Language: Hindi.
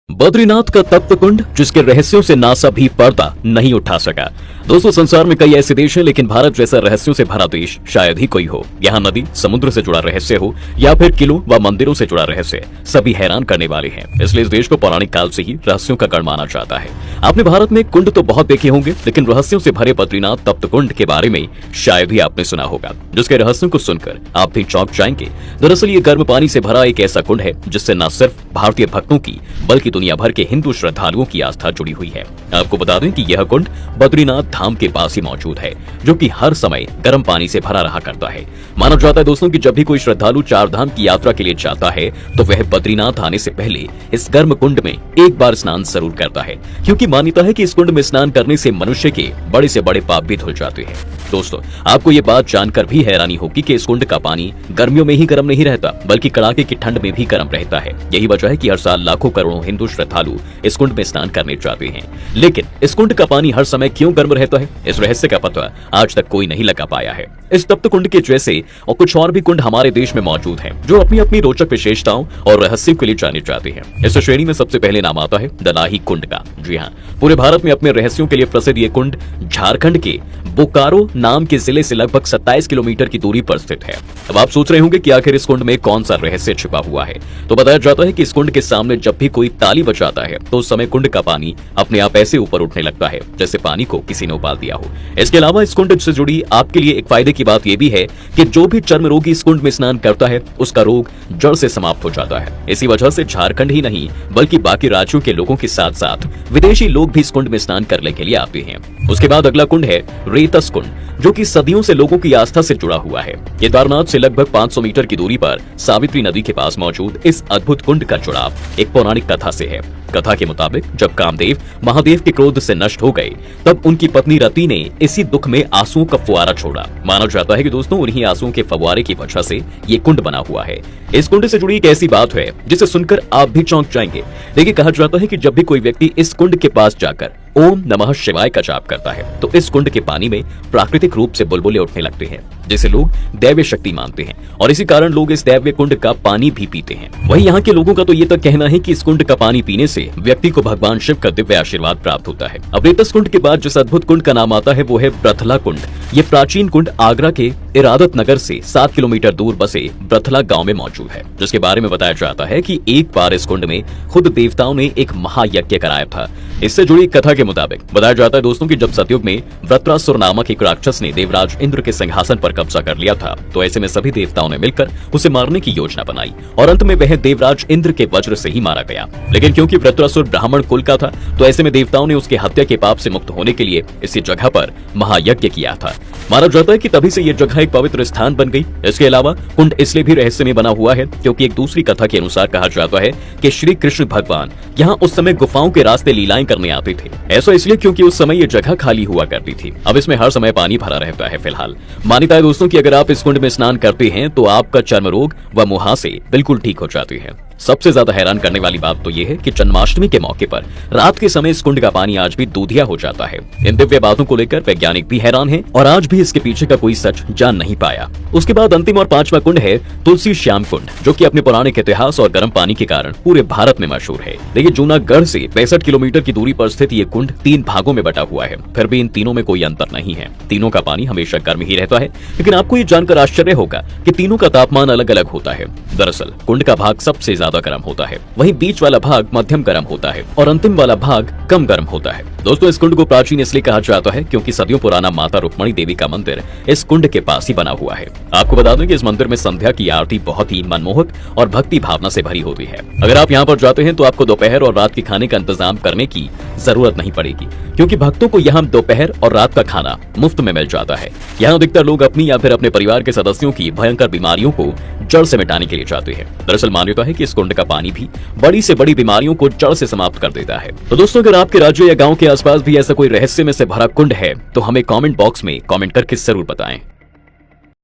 बद्रीनाथ का तप्त कुंड, जिसके रहस्यों से नासा भी पर्दा नहीं उठा सका। दोस्तों, संसार में कई ऐसे देश हैं, लेकिन भारत जैसा रहस्यों से भरा देश शायद ही कोई हो। यहाँ नदी समुद्र से जुड़ा रहस्य हो या फिर किलों व मंदिरों से जुड़ा रहस्य, सभी हैरान करने वाले हैं। इसलिए इस देश को पौराणिक काल से ही रहस्यों का गढ़ माना जाता है। आपने भारत में कुंड तो बहुत देखे होंगे, लेकिन रहस्यों से भरे बद्रीनाथ तप्त कुंड के बारे में शायद ही आपने सुना होगा, जिसके रहस्यों को सुनकर आप भी चौंक जाएंगे। दरअसल ये गर्म पानी से भरा एक ऐसा कुंड है जिससे न सिर्फ भारतीय भक्तों की बल्कि दुनिया भर के हिंदू श्रद्धालुओं की आस्था जुड़ी हुई है। आपको बता दें कि यह कुंड बद्रीनाथ धाम के पास ही मौजूद है, जो कि हर समय गर्म पानी से भरा रहा करता है। माना जाता है दोस्तों कि जब भी कोई श्रद्धालु चार धाम की यात्रा के लिए जाता है तो वह बद्रीनाथ आने से पहले इस गर्म कुंड में एक बार स्नान जरूर करता है, क्योंकि मान्यता है कि इस कुंड में स्नान करने से मनुष्य के बड़े से बड़े पाप भी धुल जाते हैं। दोस्तों, आपको ये बात जानकर भी हैरानी होगी कि इस कुंड का पानी गर्मियों में ही गर्म नहीं रहता, बल्कि कड़ाके की ठंड में भी गर्म रहता है। यही वजह है कि हर साल लाखों करोड़ों हिंदू श्रद्धालु इस कुंड में स्नान करने जाते हैं। लेकिन इस कुंड का पानी हर समय क्यों गर्म रहता है, इस रहस्य का पता आज तक कोई नहीं लगा पाया है। इस तप्त कुंड के जैसे और कुछ और भी कुंड हमारे देश में मौजूद हैं, जो अपनी अपनी रोचक विशेषताओं और रहस्यों के लिए जाने जाते हैं। इस श्रेणी में सबसे पहले नाम आता है दलाही कुंड का। जी हाँ, पूरे भारत में अपने रहस्यों के लिए प्रसिद्ध ये कुंड झारखंड के बोकारो नाम के जिले से लगभग 27 किलोमीटर की दूरी पर स्थित है। अब आप सोच रहे होंगे कि आखिर इस कुंड में कौन सा रहस्य छिपा हुआ है। तो बताया जाता है कि इस कुंड के सामने जब भी कोई ताली बजाता है तो उस समय कुंड का पानी अपने आप ऐसे ऊपर उठने लगता है जैसे पानी को किसी ने उबाल दिया हो। इसके अलावा इस कुंड से जुड़ी आपके लिए एक फायदे की बात यह भी है कि जो भी चर्म रोगी इस कुंड में स्नान करता है उसका रोग जड़ से समाप्त हो जाता है। इसी वजह से झारखंड ही नहीं बल्कि बाकी राज्यों के लोगों के साथ साथ विदेशी लोग भी इस कुंड में स्नान करने के लिए आते हैं। उसके बाद अगला कुंड है रेतस कुंड, जो कि सदियों से लोगों की आस्था से जुड़ा हुआ है। केदारनाथ से लगभग 500 मीटर की दूरी पर सावित्री नदी के पास मौजूद इस अद्भुत कुंड का जुड़ाव एक पौराणिक कथा से है। कथा के मुताबिक जब कामदेव महादेव के क्रोध से नष्ट हो गए, तब उनकी पत्नी रति ने इसी दुख में आंसुओं का फुवारा छोड़ा। माना जाता है कि दोस्तों उन्हीं आंसुओं के फव्वारे की वजह से ये कुंड बना हुआ है। इस कुंड से जुड़ी एक ऐसी बात है जिसे सुनकर आप भी चौंक जाएंगे। देखिए, कहा जाता है कि जब भी कोई व्यक्ति इस कुंड के पास जाकर ओम नमः शिवाय का जाप करता है तो इस कुंड के पानी में प्राकृतिक रूप से बुलबुले उठने लगते हैं, जिसे लोग दैवीय शक्ति मानते हैं और इसी कारण लोग इस दैवीय कुंड का पानी भी पीते हैं। वहीं यहाँ के लोगों का तो ये तक कहना है कि इस कुंड का पानी पीने से व्यक्ति को भगवान शिव का दिव्य आशीर्वाद प्राप्त होता है। अब रेतस कुंड के बाद जिस अद्भुत कुंड का नाम आता है वो है ब्रथला कुंड। ये प्राचीन कुंड आगरा के इरादत नगर से 7 किलोमीटर दूर बसे ब्रथला गाँव में मौजूद है, जिसके बारे में बताया जाता है कि एक बार इस कुंड में खुद देवताओं ने एक महायज्ञ कराया था। इससे जुड़ी कथा के मुताबिक बताया जाता है दोस्तों कि जब सतयुग में वृत्रासुर नामक एक राक्षस ने देवराज इंद्र के सिंहासन पर कब्जा कर लिया था, तो ऐसे में सभी देवताओं ने मिलकर उसे मारने की योजना बनाई और अंत में वह देवराज इंद्र के वज्र से ही मारा गया। लेकिन क्योंकि वृत्रासुर ब्राह्मण कुल का था, तो ऐसे में देवताओं ने उसकी हत्या के पाप से मुक्त होने के लिए इसी जगह पर महायज्ञ किया था। माना जाता है कि तभी से ये जगह एक पवित्र स्थान बन गई। इसके अलावा कुंड इसलिए भी रहस्यमय बना हुआ है क्योंकि एक दूसरी कथा के अनुसार कहा जाता है कि श्री कृष्ण भगवान यहाँ उस समय गुफाओं के रास्ते लीलाएं करने आते थे। ऐसा इसलिए क्योंकि उस समय ये जगह खाली हुआ करती थी। अब इसमें हर समय पानी भरा रहता है। फिलहाल मान्यता है दोस्तों कि अगर आप इस कुंड में स्नान करते हैं तो आपका चर्म रोग व मुहासे बिल्कुल ठीक हो जाते हैं। सबसे ज्यादा हैरान करने वाली बात तो ये है कि जन्माष्टमी के मौके पर रात के समय इस कुंड का पानी आज भी दूधिया हो जाता है। इन दिव्य बातों को लेकर वैज्ञानिक भी हैरान हैं और आज भी इसके पीछे का कोई सच जान नहीं पाया। उसके बाद अंतिम और 5वां कुंड है तुलसी श्याम कुंड, जो कि अपने पौराणिक इतिहास और गर्म पानी के कारण पूरे भारत में मशहूर है। देखिए, जूनागढ़ से 65 किलोमीटर की दूरी पर स्थित ये कुंड 3 भागों में बटा हुआ है। फिर भी इन तीनों में कोई अंतर नहीं है। तीनों का पानी हमेशा गर्म ही रहता है, लेकिन आपको ये जानकर आश्चर्य होगा कि तीनों का तापमान अलग अलग होता है। दरअसल कुंड का भाग सबसे ज्यादा गर्म होता है, वहीं बीच वाला भाग मध्यम गर्म होता है और अंतिम वाला भाग कम गर्म होता है। दोस्तों, इस कुंड को प्राचीन इसलिए कहा जाता है क्योंकि सदियों पुराना माता रुक्मणी देवी का मंदिर इस कुंड के पास ही बना हुआ है। आपको बता दें कि इस मंदिर में संध्या की आरती बहुत ही मनमोहक और भक्ति भावना से भरी होती है। अगर आप यहाँ पर जाते हैं तो आपको दोपहर और रात के खाने का इंतजाम करने की जरूरत नहीं पड़ेगी, क्योंकि भक्तों को यहाँ दोपहर और रात का खाना मुफ्त में मिल जाता है। यहाँ अधिकतर लोग अपनी या फिर अपने परिवार के सदस्यों की भयंकर बीमारियों को जड़ से मिटाने के लिए जाते हैं। दरअसल मान्यता है कि इस कुंड का पानी भी बड़ी से बड़ी बीमारियों को जड़ से समाप्त कर देता है। तो दोस्तों, अगर आपके राज्य या गांव के आसपास भी ऐसा कोई रहस्य में से भरा कुंड है तो हमें कमेंट बॉक्स में कमेंट करके जरूर बताएं।